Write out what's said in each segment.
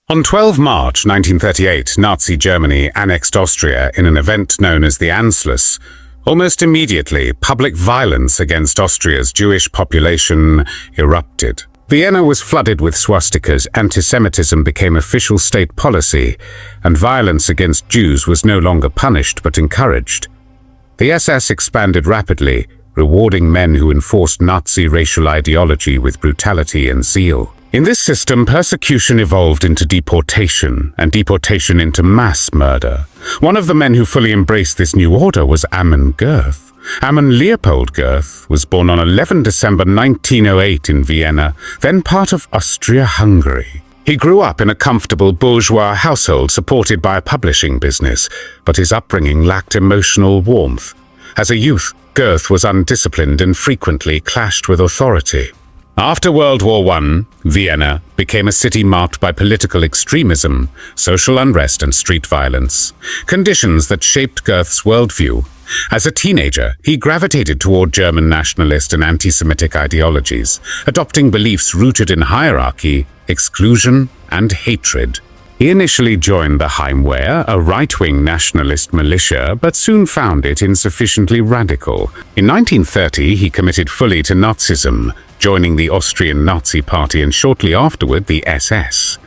On 12 March 1938, Nazi Germany annexed Austria in an event known as the Anschluss. Almost immediately, public violence against Austria's Jewish population erupted. Vienna was flooded with swastikas, anti-Semitism became official state policy, and violence against Jews was no longer punished but encouraged. The SS expanded rapidly, rewarding men who enforced Nazi racial ideology with brutality and zeal. In this system, persecution evolved into deportation, and deportation into mass murder. One of the men who fully embraced this new order was Amon Göth. Amon Leopold Göth was born on 11 December 1908 in Vienna, then part of Austria-Hungary. He grew up in a comfortable bourgeois household supported by a publishing business, but his upbringing lacked emotional warmth. As a youth, Göth was undisciplined and frequently clashed with authority. After World War I, Vienna became a city marked by political extremism, social unrest and street violence, conditions that shaped Göth's worldview. As a teenager, he gravitated toward German nationalist and anti-Semitic ideologies, adopting beliefs rooted in hierarchy, exclusion, and hatred. He initially joined the Heimwehr, a right-wing nationalist militia, but soon found it insufficiently radical. In 1930, he committed fully to Nazism, joining the Austrian Nazi Party and shortly afterward the SS.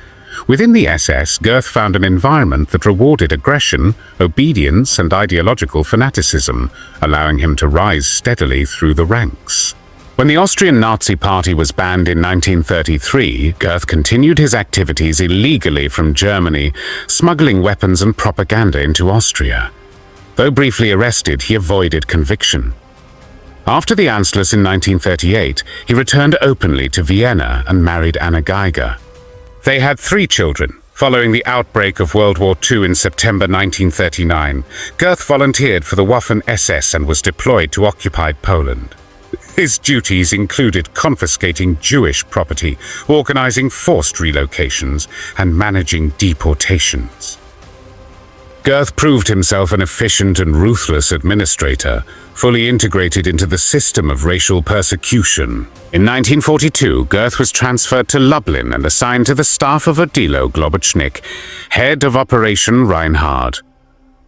Within the SS, Göth found an environment that rewarded aggression, obedience, and ideological fanaticism, allowing him to rise steadily through the ranks. When the Austrian Nazi Party was banned in 1933, Göth continued his activities illegally from Germany, smuggling weapons and propaganda into Austria. Though briefly arrested, he avoided conviction. After the Anschluss in 1938, he returned openly to Vienna and married Anna Geiger. They had 3 children. Following the outbreak of World War II in September 1939, Göth volunteered for the Waffen-SS and was deployed to occupied Poland. His duties included confiscating Jewish property, organizing forced relocations, and managing deportations. Göth proved himself an efficient and ruthless administrator, fully integrated into the system of racial persecution. In 1942, Göth was transferred to Lublin and assigned to the staff of Odilo Globocnik, head of Operation Reinhard,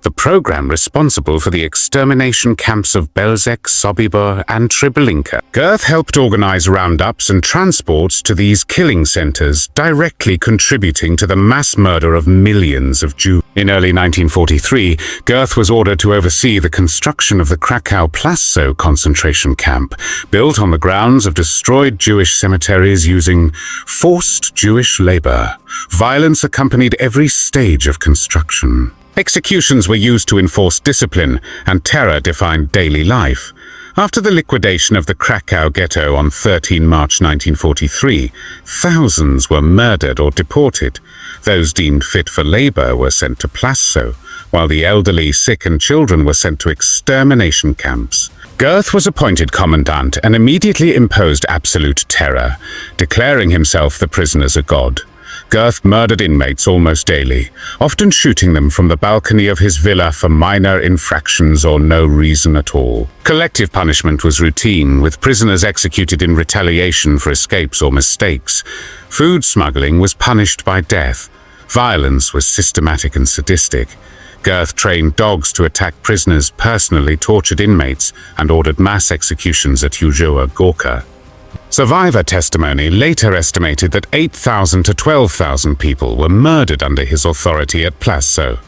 the program responsible for the extermination camps of Belzec, Sobibor, and Treblinka. Göth helped organize roundups and transports to these killing centers, directly contributing to the mass murder of millions of Jews. In early 1943, Göth was ordered to oversee the construction of the Kraków-Płaszów concentration camp, built on the grounds of destroyed Jewish cemeteries using forced Jewish labor. Violence accompanied every stage of construction. Executions were used to enforce discipline, and terror defined daily life. After the liquidation of the Krakow ghetto on 13 March 1943, thousands were murdered or deported. Those deemed fit for labor were sent to Płaszów, while the elderly, sick and children were sent to extermination camps. Göth was appointed commandant and immediately imposed absolute terror, declaring himself the prisoners a god. Göth murdered inmates almost daily, often shooting them from the balcony of his villa for minor infractions or no reason at all. Collective punishment was routine, with prisoners executed in retaliation for escapes or mistakes. Food smuggling was punished by death. Violence was systematic and sadistic. Göth trained dogs to attack prisoners, personally tortured inmates, and ordered mass executions at Ujua Gorka. Survivor testimony later estimated that 8,000 to 12,000 people were murdered under his authority at Płaszów.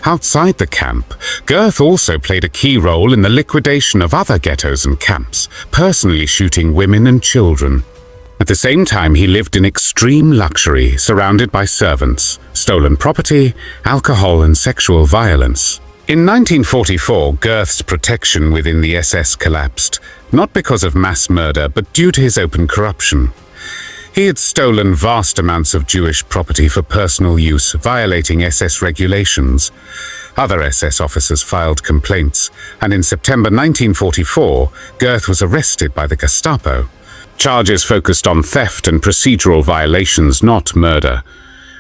Outside the camp, Göth also played a key role in the liquidation of other ghettos and camps, personally shooting women and children. At the same time, he lived in extreme luxury, surrounded by servants, stolen property, alcohol, and sexual violence. In 1944, Göth's protection within the SS collapsed, not because of mass murder, but due to his open corruption. He had stolen vast amounts of Jewish property for personal use, violating SS regulations. Other SS officers filed complaints, and in September 1944, Göth was arrested by the Gestapo. Charges focused on theft and procedural violations, not murder.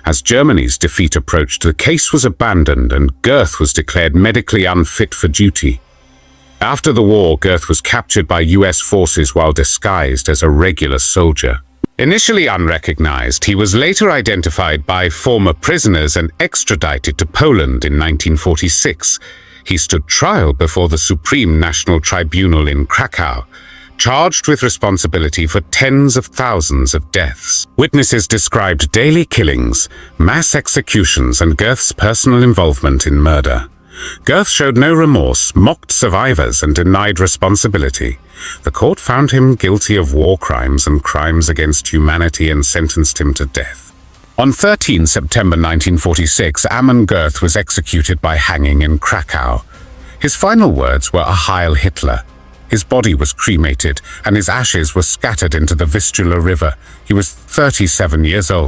As Germany's defeat approached, the case was abandoned and Göth was declared medically unfit for duty. After the war, Göth was captured by US forces while disguised as a regular soldier. Initially unrecognized, he was later identified by former prisoners and extradited to Poland in 1946. He stood trial before the Supreme National Tribunal in Krakow, charged with responsibility for tens of thousands of deaths. Witnesses described daily killings, mass executions, and Göth's personal involvement in murder. Göth showed no remorse, mocked survivors, and denied responsibility. The court found him guilty of war crimes and crimes against humanity and sentenced him to death. On 13 September 1946, Amon Göth was executed by hanging in Krakow. His final words were a Heil Hitler. His body was cremated, and his ashes were scattered into the Vistula River. He was 37 years old.